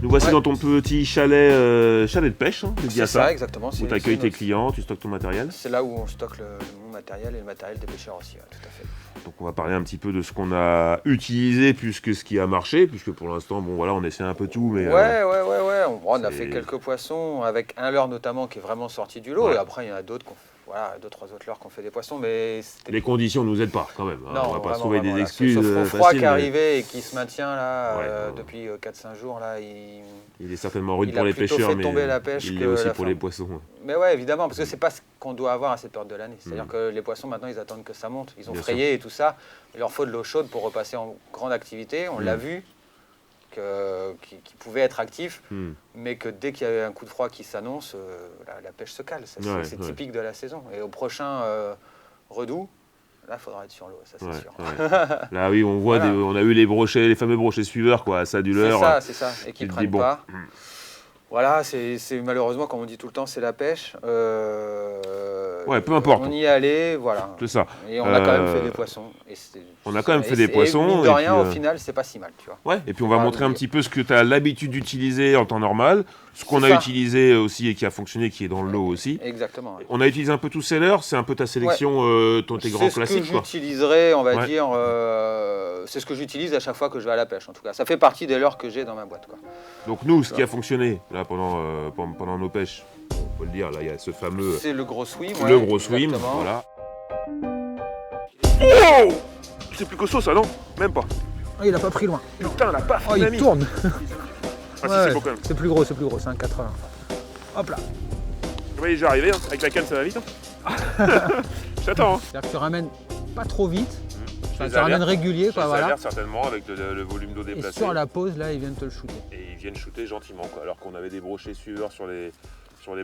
Nous voici Ouais. dans ton petit chalet, chalet de pêche, hein, dédié à C'est ça, ça. exactement. Où tu accueilles tes clients, tu stockes ton matériel. C'est là où on stocke mon matériel et le matériel des pêcheurs aussi, ouais, tout à fait. Donc on va parler un petit peu de ce qu'on a utilisé plus que ce qui a marché, puisque pour l'instant, bon voilà, on essaie un peu tout, mais Ouais. On a c'est- fait quelques poissons, avec un leurre notamment qui est vraiment sorti du lot, Ouais. et après il y en a d'autres, voilà, 2-3 autres leurres qui ont fait des poissons, mais c'était les conditions ne nous aident pas quand même. Hein. non, On va pas vraiment, se trouver vraiment, des là. excuses Ce froid faciles, qui mais arrivait et qui se maintient là Ouais, depuis 4-5 jours, là, il est certainement rude il pour a les plutôt pêcheurs, fait mais tomber la pêche il que l'est aussi la pour faim. les poissons. Mais ouais, évidemment, parce que c'est pas ce qu'on doit avoir à cette période de l'année. C'est-à-dire Mm. que les poissons, maintenant, ils attendent que ça monte. Ils ont Bien frayé et tout ça. Il leur faut de l'eau chaude pour repasser en grande activité. On l'a Mm. vu qu'ils pouvaient être actifs, Hmm. mais que dès qu'il y avait un coup de froid qui s'annonce, la pêche se cale. Ça, Ouais, c'est ouais. typique de la saison. Et au prochain redout, là, il faudra être sur l'eau, ça c'est Ouais, sûr. ouais. Là oui, on voit, Voilà. on a eu les brochets, les fameux brochets suiveurs, quoi, ça du leurre. C'est ça, et qui tu ne te prennent dis, bon. pas. Voilà, c'est malheureusement, comme on dit tout le temps, c'est la pêche. Ouais, peu importe. On y est allé, voilà. C'est ça. Et on a quand même fait des poissons. On a quand même fait et des c'est- poissons, Et mine de et rien, puis, au final, c'est pas si mal, tu vois. Ouais, et puis on va Ah, montrer un oui. petit peu ce que tu as l'habitude d'utiliser en temps normal, ce qu'on C'est a ça. utilisé aussi et qui a fonctionné, qui est dans le lot aussi. Exactement. ouais. On a utilisé un peu tous ces leurres, c'est un peu ta sélection, tes grands C'est ce classiques, que quoi. j'utiliserai, on va Ouais. dire, c'est ce que j'utilise à chaque fois que je vais à la pêche, en tout cas. Ça fait partie des leurres que j'ai dans ma boîte, quoi. Donc nous, ce qui a fonctionné là pendant nos pêches, on peut le dire, là il y a ce fameux C'est le gros swim. le ouais, gros swim, exactement. voilà. Oh, c'est plus costaud ça, non? Même pas. Oh, il a pas pris loin. Putain, la paf, Oh, mon il ami. tourne. Ah si, Ouais, c'est beau quand même. c'est plus gros, c'est un 80. Hop là. Vous voyez, j'ai arrivé, hein. Avec la canne ça va vite. Hein. Je t'attends. Hein. C'est-à-dire que tu ramènes pas trop vite, Je les tu ramènes alerte. régulier, Je quoi, les voilà. alerte certainement avec le volume d'eau Et déplacé. sur la pause, là, ils viennent te le shooter. Et ils viennent shooter gentiment, quoi. Alors qu'on avait des brochets suiveurs sur les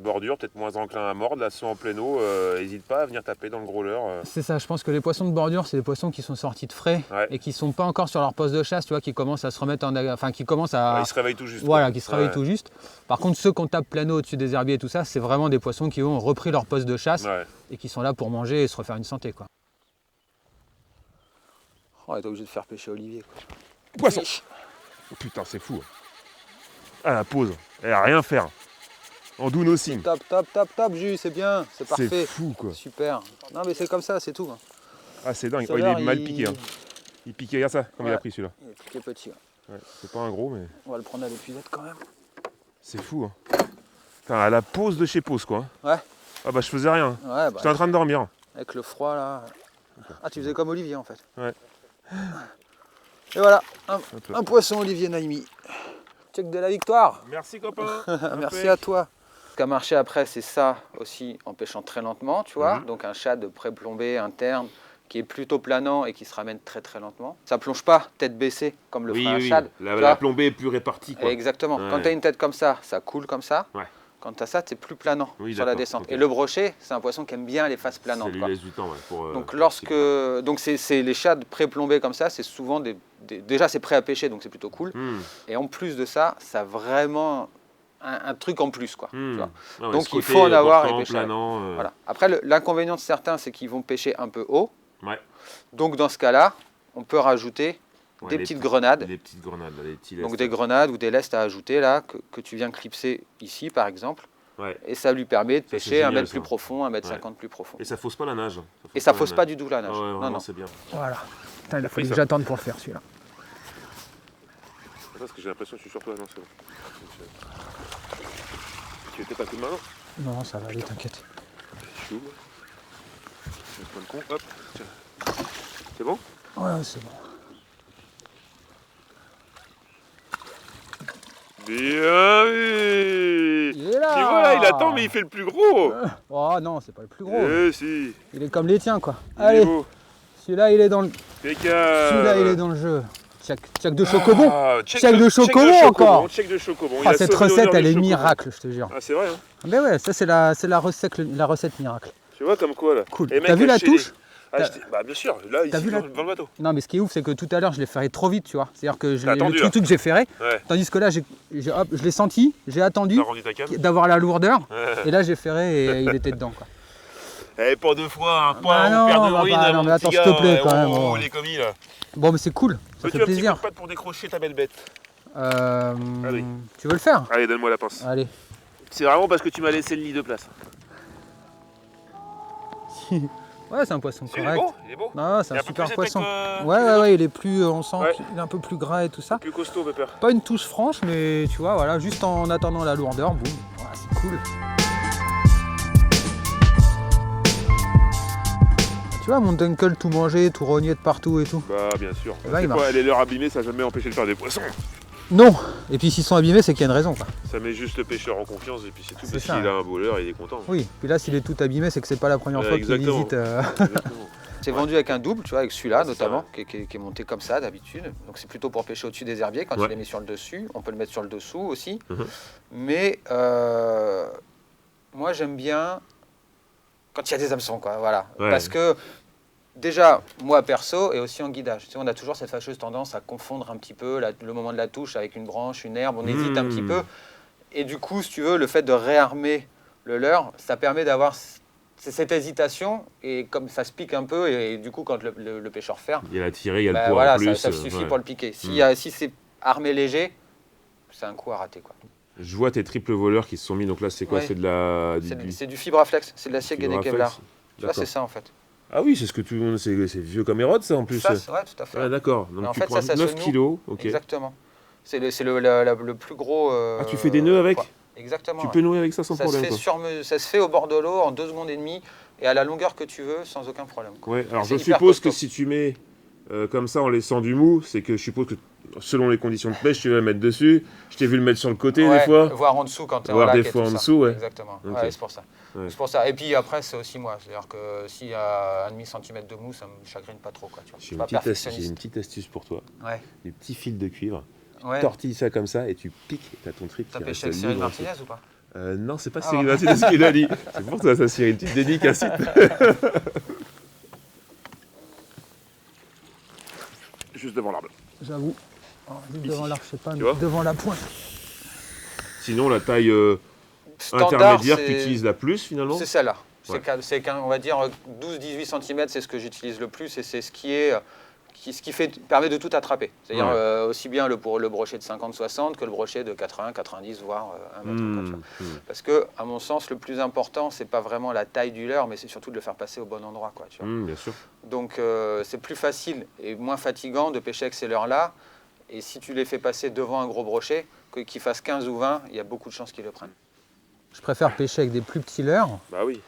bordures, peut-être moins enclins à mordre. Là, ceux en plein eau, n'hésite pas à venir taper dans le gros leurre. C'est ça, je pense que les poissons de bordure, c'est des poissons qui sont sortis de frais Ouais. et qui sont pas encore sur leur poste de chasse, tu vois, qui commencent à se remettre enfin, qui commencent à... Ils se réveillent tout juste. Voilà, quoi. qui se réveillent Ouais. tout juste. Par contre, ceux qu'on tape plein eau au-dessus des herbiers et tout ça, c'est vraiment des poissons qui ont repris leur poste de chasse Ouais. et qui sont là pour manger et se refaire une santé, quoi. Oh, t'es obligé de faire pêcher Olivier, quoi. Poisson. Oh, putain, c'est fou. À la pause, elle a rien faire. En doux aussi. Top, Jus, c'est bien, c'est C'est parfait. fou, quoi. Super. Non, mais c'est comme ça, c'est tout. Ah, c'est dingue. Ce Oh, il est leurre, mal piqué. Hein. Il piquait, regarde ça, comme il Ouais. a pris celui-là. Il est piqué petit. Ouais. Ouais, c'est pas un gros, mais On va le prendre à l'épuisette quand même. c'est fou. Hein. Putain, à la pause de chez pause, quoi. Ouais. Ah bah je faisais rien. Ouais, bah, J'étais en train de dormir. avec le froid là. Ah, tu faisais comme Olivier en fait. Ouais. Et voilà, Hop là. un poisson Olivier Naimi. Check de la victoire. Merci copain. Merci à toi. Ce qui a marché après, c'est ça aussi en pêchant très lentement, tu vois. Mhm. Donc un shad pré-plombé interne qui est plutôt planant et qui se ramène très très lentement. Ça plonge pas tête baissée comme le ferait un shad. tu La vois. plombée est plus répartie, quoi. Exactement. Ouais. Quand tu as une tête comme ça coule comme ça. Ouais. Quand tu as ça, c'est plus planant Oui, sur la d'accord, descente. ok. Et le brochet, c'est un poisson qui aime bien les faces Ça planantes. lui quoi. laisse du temps, ouais, pour, Donc pour lorsque s'y- donc c'est les shads pré-plombés comme ça, c'est souvent déjà c'est prêt à pêcher donc c'est plutôt cool. Hmm, Et en plus de ça, ça a vraiment un truc en plus quoi. tu hmm. vois. Ah ouais, Donc, ce il côté, faut en avoir et portant, pêcher avec. planant, Voilà. Après l'inconvénient de certains, c'est qu'ils vont pêcher un peu haut. Ouais. Donc dans ce cas-là, on peut rajouter Ouais, des les petites petits- grenades. Les petites grenades, là, les petits Donc lestes. des grenades ou des lestes à ajouter là que tu viens clipser ici par exemple. Ouais. Et ça lui permet de Ça, c'est pêcher génial, 1 mètre ça. plus profond, 1 mètre Ouais. 50 plus profond. Et ça fausse pas la nage. Et ça la fausse nage. pas du tout la nage. Ah ouais, non, vraiment, non. c'est bien. Voilà. Putain, il a fallu ça. que j'attende pour le faire celui-là. Parce que j'ai l'impression que je suis sur toi, non, c'est bon. Tu étais pas tout de main, non? Non, ça va aller, t'inquiète. Je suis où, moi? Je vais prendre le con, hop. Tiens. C'est bon? Ouais, c'est bon. Bien vu! Il est là. Tu vois, là, il attend, mais il fait le plus gros! Oh non, c'est pas le plus gros. Eh si! Il est comme les tiens, quoi. Il est Allez, beau. celui-là, il est dans le... Impeccable. Celui-là, il est dans le jeu. Check de chocobon. Ah, Check de chocobon encore. Check de chocobon. Il Ah, a cette sauvé recette, l'honneur elle du est chocobon. miracle, je te jure. Ah, c'est vrai, hein? Mais ouais, ça, c'est la recette miracle. Tu vois, comme quoi, là. Cool. Et mec, T'as vu la chez les- touche? Ah, bah, bien sûr, là, ici, vu la- dans le bateau. Non, mais ce qui est ouf, c'est que tout à l'heure, je l'ai ferré trop vite, tu vois. C'est-à-dire que T'as attendu, là. le truc, j'ai ferré. Ouais. Tandis que là, hop, je l'ai senti, j'ai attendu T'as rendu ta canne? d'avoir la lourdeur. Ouais. Et là, j'ai ferré et il était dedans, quoi. Eh, pas deux fois, un Bah point non, au père de bah ruine, pas, non, mon mais attends, petit s'il te gars. plaît, Eh, quand même, oh, oh. les commis, là. Bon, mais c'est cool, ça Veux-tu fait un petit coup plaisir. de patte pour décrocher ta belle bête? Allez. Allez. Tu veux le faire? Allez, donne-moi la pince. Allez. C'est vraiment parce que tu m'as laissé le lit de place. Ouais, c'est un poisson Il est correct. beau, il est beau. Non, c'est Il est un un peu super plus poisson. épais que Ouais, les ouais, autres. ouais, il est plus, on sent Ouais. qu'il est un peu plus gras et tout ça. Plus costaud, Pepper. Pas une touche franche, mais tu vois, voilà, juste en attendant la lourdeur, boum, voilà, c'est cool. Tu vois, mon Dunkel tout mangé, tout rogné de partout et tout. Bah, bien sûr. Là, il C'est marche. pas, les leurres abîmées, ça n'a jamais empêché de faire des poissons. Non. Et puis s'ils sont abîmés, c'est qu'il y a une raison, quoi. Ça met juste le pêcheur en confiance et puis c'est tout. C'est Parce ça, qu'il ouais. a un beau leurre, il est content. Oui. Puis là, s'il est tout abîmé, c'est que c'est pas la première Ouais, fois qu'il exactement. visite. Exactement. C'est vendu avec un double, tu vois, avec celui-là Ouais, c'est ça, notamment, qui est monté comme ça d'habitude. Donc c'est plutôt pour pêcher au-dessus des herbiers quand Ouais. tu les mets sur le dessus. On peut le mettre sur le dessous aussi. Mhm. Mais moi j'aime bien quand il y a des hameçons, quoi. Voilà. Ouais. Parce que déjà, moi perso, et aussi en guidage, tu sais, on a toujours cette fâcheuse tendance à confondre un petit peu le moment de la touche avec une branche, une herbe. On hésite un petit peu. Et du coup, si tu veux, le fait de réarmer le leurre, ça permet d'avoir cette hésitation, et comme ça se pique un peu, et du coup, quand le pêcheur ferme, Il y a la tirée, il y a le bah poids voilà, en plus. ça suffit ouais. pour le piquer. Si c'est armé léger, c'est un coup à rater, quoi. Je vois tes triples voleurs qui se sont mis. Donc là, c'est quoi? Ouais. C'est de la. C'est du Fibraflex, c'est de l'acier du Guédé Raflex. Kevlar. Tu vois, D'accord. c'est ça en fait. Ah oui, c'est ce que tout le monde. C'est vieux comme Hérode, ça en plus. Ça, ouais, tout à fait. Ouais, d'accord. Mais Donc en tu fait, prends ça se 9 noue. kilos. Ok. Exactement. C'est le plus gros. Ah, tu fais des nœuds avec? poids. Exactement. Tu ouais. peux nouer avec ça sans Ça se, problème. fait Quoi. ça se fait au bord de l'eau en 2 secondes et demie et à la longueur que tu veux sans aucun problème, quoi. Ouais, alors C'est je hyper suppose que costaud. si tu mets comme ça en laissant du mou, c'est que je suppose que selon les conditions de pêche, tu vas le mettre dessus. Je t'ai vu le mettre sur le côté Ouais, des fois. voire en dessous quand tu es Voire en lac des et fois tout en ça. dessous, ouais. Exactement. Ok. Ouais, c'est pour ça. Ouais. C'est pour ça. Et puis après, c'est aussi moi. C'est-à-dire que s'il y a 1,5 cm de mou, ça me chagrine pas trop, quoi. Tu vois. Je J'ai suis une, pas petite astuce, j'ai perfectionniste. une petite astuce pour toi. Ouais. Des petits fils de cuivre. Ouais. Tortille ça comme ça et tu piques, t'as ton trip T'as qui pêché reste avec Cyril libre. Martinez ou pas? Non, c'est pas Ah, Cyril ouais. Martinez qui l'a dit. C'est pour ça, Cyril. Tu te dédicaces. Juste devant l'arbre. J'avoue. Oh, juste devant Ici. l'arche, je sais pas, Tu mais vois devant la pointe. Sinon, la taille Standard, intermédiaire que c'est- tu utilises la plus finalement. C'est celle-là. Ouais. On va dire 12-18 cm, c'est ce que j'utilise le plus et c'est ce qui permet de tout attraper. C'est-à-dire Ouais. aussi bien pour le brochet de 50-60 que le brochet de 80-90, voire 1 mètre. quoi, tu vois. Parce que, à mon sens, le plus important, c'est pas vraiment la taille du leurre, mais c'est surtout de le faire passer au bon endroit, quoi, tu vois. Bien sûr. Donc c'est plus facile et moins fatigant de pêcher avec ces leurres-là Et si tu les fais passer devant un gros brochet, qu'ils fassent 15 ou 20, il y a beaucoup de chances qu'ils le prennent. Je préfère pêcher avec des plus petits leurres. Bah oui.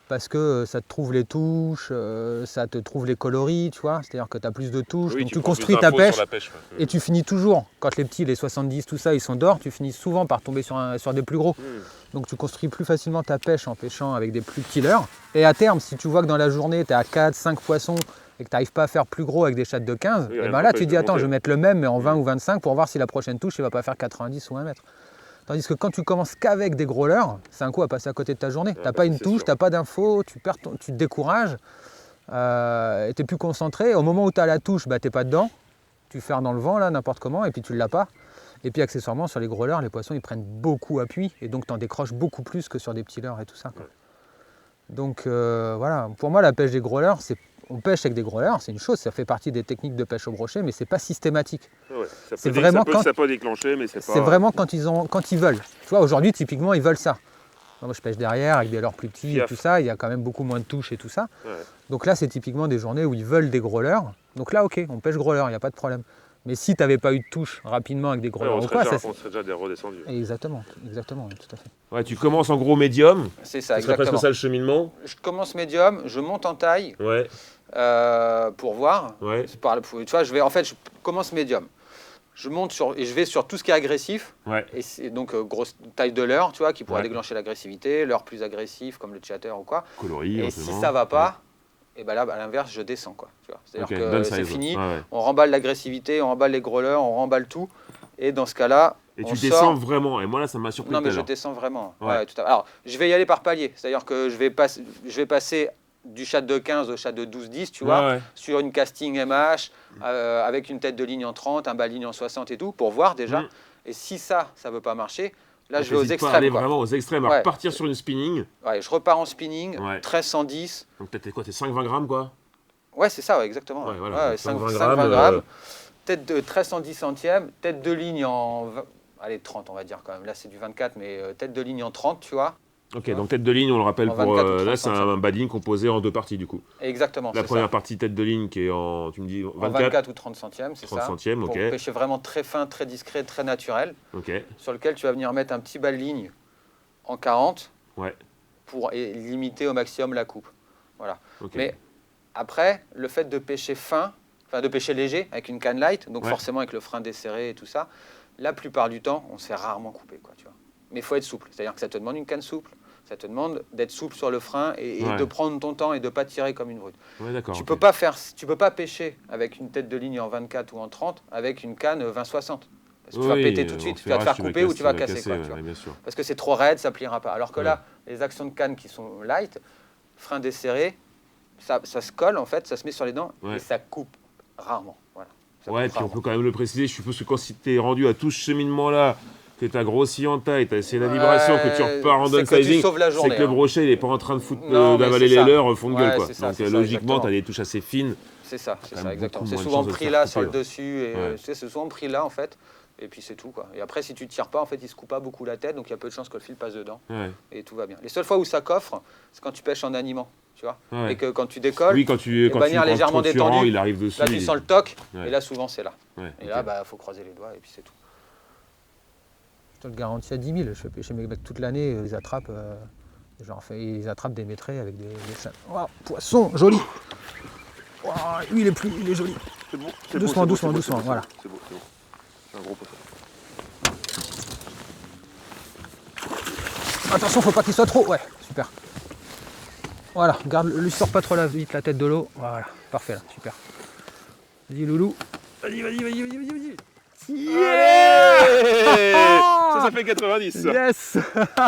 Parce que ça te trouve les touches, ça te trouve les coloris, tu vois. C'est-à-dire que tu as plus de touches, Oui, donc tu prends construis plus ta d'infos pêche. sur la pêche, ouais. Et tu finis toujours, quand les petits, les 70, tout ça, ils sont d'or, tu finis souvent par tomber sur des plus gros. Donc tu construis plus facilement ta pêche en pêchant avec des plus petits leurres. Et à terme, si tu vois que dans la journée, tu es à 4, 5 poissons et que tu n'arrives pas à faire plus gros avec des chattes de 15, Oui, et rien ben là t'empêche tu de dis attends, monter. je vais mettre le même mais en 20 ou 25 pour voir si la prochaine touche, il ne va pas faire 90 ou 1 mètre. Tandis que quand tu commences qu'avec des gros leurres, c'est un coup à passer à côté de ta journée. Tu n'as pas une touche, tu n'as pas d'infos, tu te décourages, et tu es plus concentré. Au moment où tu as la touche, bah, tu n'es pas dedans. Tu ferres dans le vent, là, n'importe comment, et puis tu ne l'as pas. Et puis accessoirement, sur les gros leurres, les poissons, ils prennent beaucoup appui, et donc tu en décroches beaucoup plus que sur des petits leurres et tout ça, quoi. Donc voilà, pour moi, la pêche des gros leurres, on pêche avec des gros leurres, c'est une chose, ça fait partie des techniques de pêche au brochet, mais c'est pas systématique. Ouais, C'est vraiment quand- ça peut déclencher, mais c'est pas... C'est vraiment quand ils veulent. Tu vois, aujourd'hui, typiquement, ils veulent ça. Moi, je pêche derrière avec des leurres plus petits et Piaf. tout ça. Il y a quand même beaucoup moins de touches et tout ça. Ouais. Donc là, c'est typiquement des journées où ils veulent des gros leurres. Donc là, ok, on pêche gros leurres, il n'y a pas de problème. Mais si tu n'avais pas eu de touche rapidement avec des gros Ouais, leurres on ou serait quoi, déjà redescendu. Exactement, oui, tout à fait. Ouais, tu commences en gros médium, C'est ça, ça serait presque ça le cheminement. Je commence médium, je monte en taille Ouais, pour voir. ouais, Tu vois, je commence médium. Je monte et je vais sur tout ce qui est agressif. ouais. Et c'est donc grosse taille de leurre, tu vois, qui pourrait Ouais. déclencher l'agressivité, leurre plus agressif comme le chatter ou quoi. Coloris, Et si ça va pas, et ben là, à l'inverse, je descends, quoi. Tu vois. C'est-à-dire Ok, que donne c'est size. fini, Ouais. on remballe l'agressivité, on remballe les gros leurres, on remballe tout. Et dans ce cas-là, Et on tu sort. descends vraiment, et moi là ça m'a surpris Non, tout mais à je l'heure. descends vraiment. Ouais. Ouais, tout à fait. Alors, je vais y aller par palier. C'est-à-dire que je vais passer du chat de 15 au chat de 12-10, tu vois, Ouais. sur une casting MH, avec une tête de ligne en 30, un bas de ligne en 60 et tout, pour voir déjà. Mm. Et si ça ne veut pas marcher, là, Donc, je vais aux t'hésites pas à aller extrêmes, quoi. vraiment aux extrêmes, à Ouais. repartir sur une spinning. Ouais, je repars en spinning, Ouais. 13-110. Donc t'es quoi, t'es 5-20 grammes quoi. Ouais, c'est ça, ouais, exactement. Ouais, voilà, 5-20 5-20 grammes. Tête de 13-110 centièmes, tête de ligne en... Allez, 30, on va dire quand même. Là, c'est du 24, mais tête de ligne en 30, tu vois. Ok, donc tête de ligne, on le rappelle En pour... 24 ou 30 là c'est un centièmes. bas de ligne composé en deux parties du coup. Exactement, La c'est première ça. partie tête de ligne qui est en, tu me dis, En 24, 24 ou 30 centièmes, c'est 30 ça. centièmes, Pour ok. pêcher vraiment très fin, très discret, très naturel, Ok, sur lequel tu vas venir mettre un petit bas de ligne en 40 ouais, pour limiter au maximum la coupe. ok. Mais après, le fait de pêcher fin, enfin de pêcher léger avec une canne light, donc Ouais. forcément avec le frein desserré et tout ça, la plupart du temps, on se fait rarement couper, quoi, tu vois. Mais il faut être souple, c'est-à-dire que ça te demande une canne souple, ça te demande d'être souple sur le frein et Ouais. de prendre ton temps et de ne pas tirer comme une brute. Ouais, d'accord. Tu ok. peux pas pêcher avec une tête de ligne en 24 ou en 30 avec une canne 20-60. Parce que tu vas Oui, péter tout de en suite, tu vas te faire ferrage, couper ou tu vas casser, quoi, ouais, tu vois. ouais, bien sûr. Parce que c'est trop raide, ça pliera pas. Alors que Ouais. là, les actions de canne qui sont light, frein desserré, ça se colle en fait, ça se met sur les dents Ouais. et ça coupe rarement. Voilà. Ça Ouais, coupe puis on rarement. peut quand même le préciser, je suppose que quand si t'es rendu à tout ce cheminement-là, que t'as grossi en taille, t'as essayé la vibration, que tu repars en c'est que tu downsizing, sauves la c'est journée, que le hein. brochet il est pas en train de foutre Non, mais d'avaler c'est les ça. leurres au fond de gueule Ouais, quoi. c'est ça, Donc c'est ça, logiquement exactement. t'as des touches assez fines. C'est ça, quand même exactement. beaucoup C'est moins de souvent chances de pris se là faire sur le couper, dessus et Ouais. c'est souvent pris là en fait. Et puis c'est tout, quoi. Et après, si tu tires pas, en fait, il se coupe pas beaucoup la tête, donc il y a peu de chances que le fil passe dedans Ouais. et tout va bien. Les seules fois où ça coffre, c'est quand tu pêches en animant, tu vois, Ouais. et que quand tu décolles, Oui, quand tu bannières légèrement détendues, il arrive dessus. là tu sens le toc, Ouais. et là souvent c'est là. Ouais, Et ok. là, bah, faut croiser les doigts et puis c'est tout. Je te le garantis à 10 000. Je fais pêcher mes mecs toute l'année, ils attrapent, ils attrapent des métrés avec des chaînes. Oh, poisson, joli. Oh, lui, il est joli. C'est bon, Doucement, doucement, doucement, voilà. C'est beau, c'est beau. C'est un gros poisson. Attention, faut pas qu'il soit trop. Ouais, super. Voilà, garde, lui sors pas trop vite la tête de l'eau. Voilà, parfait là, super. Vas-y, loulou. Vas-y. Ça fait 90 ça. Yes.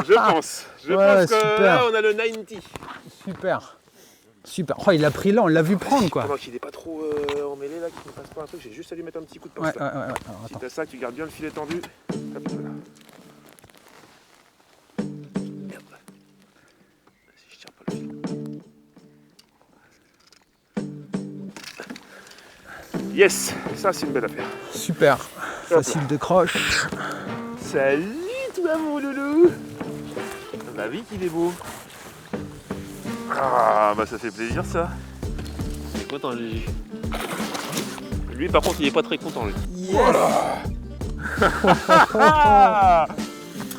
Je pense. Je Ouais, pense que super. là on a le 90. Super. Oh, il a pris là, on l'a vu prendre quoi. Pendant qu'il n'est pas trop emmêlé là, qu'il ne passe pas un truc, j'ai juste à lui mettre un petit coup de Ouais, pince ouais, là. ouais. Alors, Si attends. t'as ça, tu gardes bien le filet tendu. Hop, voilà. Merde. Si je tire pas le fil. Yes, ça c'est une belle affaire. Super. Facile de croche. Salut toi mon loulou. Bah vite il est beau. Ah bah ça fait plaisir ça. Il est content lui. Lui par contre il est pas très content lui. Yes. Ah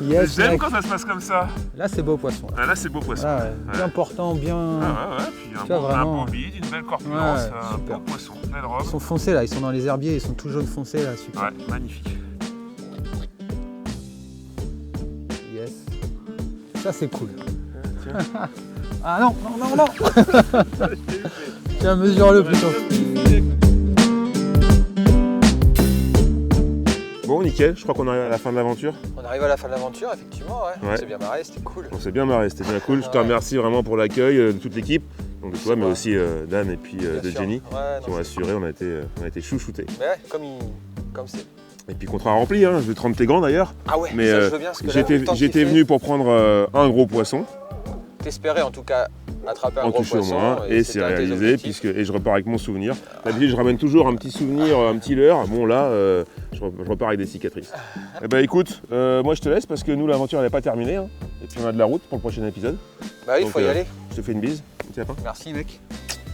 Yes, J'aime mec. quand ça se passe comme ça. Là, c'est beau poisson. Ah, là, c'est beau poisson. Là, bien portant, bien. Ah ouais, puis Tu vois, un vraiment. beau bide, une belle corpulence, Ouais, un super. beau poisson, belle Ils robe. sont foncés là, ils sont dans les herbiers, ils sont tout jaunes foncés là, super. Ouais, magnifique. Yes. Ça, c'est cool. Tiens. Ah non, non, non, non. Tiens, mesure-le plutôt. Bon, nickel, je crois qu'on arrive à la fin de l'aventure. On arrive à la fin de l'aventure, effectivement, ouais. Ouais. On s'est bien marré, c'était cool. On s'est bien marré, c'était bien cool. Je te Ouais. remercie vraiment pour l'accueil de toute l'équipe, donc de toi, mais Ouais. aussi d'Anne et puis Bien de sûr. Jenny, Ouais, qui non, ont c'est assuré, on a été chouchoutés. Mais ouais, comme c'est. Et puis contrat rempli, hein, je vais te rendre tes gants d'ailleurs. Ah ouais, Mais ça je veux bien, parce que là, j'étais le temps j'étais qu'il fait, venu pour prendre un gros poisson, t'espérais en tout cas attraper un en gros toucher au poisson. moins, et c'est c'était un de tes réalisé, objectifs. et je repars avec mon souvenir. D'habitude, je ramène toujours un petit souvenir, un petit leurre. Bon là, je repars avec des cicatrices. Eh ben écoute, moi je te laisse parce que nous l'aventure elle n'est pas terminée, hein. Et puis on a de la route pour le prochain épisode. Bah oui, il Donc, faut y aller. Je te fais une bise, petit lapin. Merci mec.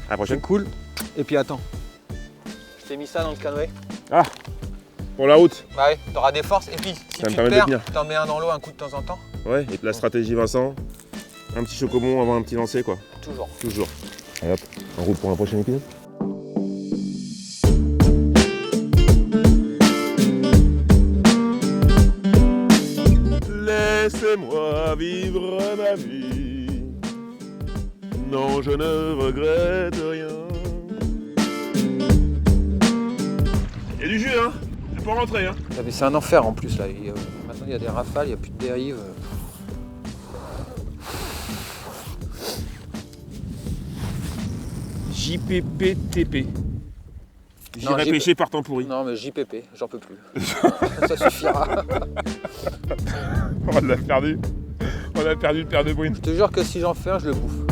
À la prochaine. C'est cool. Et puis attends, je t'ai mis ça dans le canoë. Pour la route. Bah ouais, t'auras des forces. Et puis si Ça me tu te permet de perds, tenir. t'en mets un dans l'eau un coup de temps en temps. Ouais, et la stratégie Vincent, un petit chocobon avant un petit lancer quoi. Toujours. Toujours. Allez hop, en route pour un prochain épisode. Laissez-moi vivre ma vie. Non, je ne regrette rien. Il y a du jus, hein. C'est pas rentré, hein. Ah, mais c'est un enfer en plus là. Maintenant il y a des rafales, il n'y a plus de dérive. JPPTP. Non, J'irai JP. pêcher par temps pourri. Non mais JPP, j'en peux plus. Ça suffira. On l'a perdu. On a perdu le père de Brune. Je te jure que si j'en fais un, je le bouffe.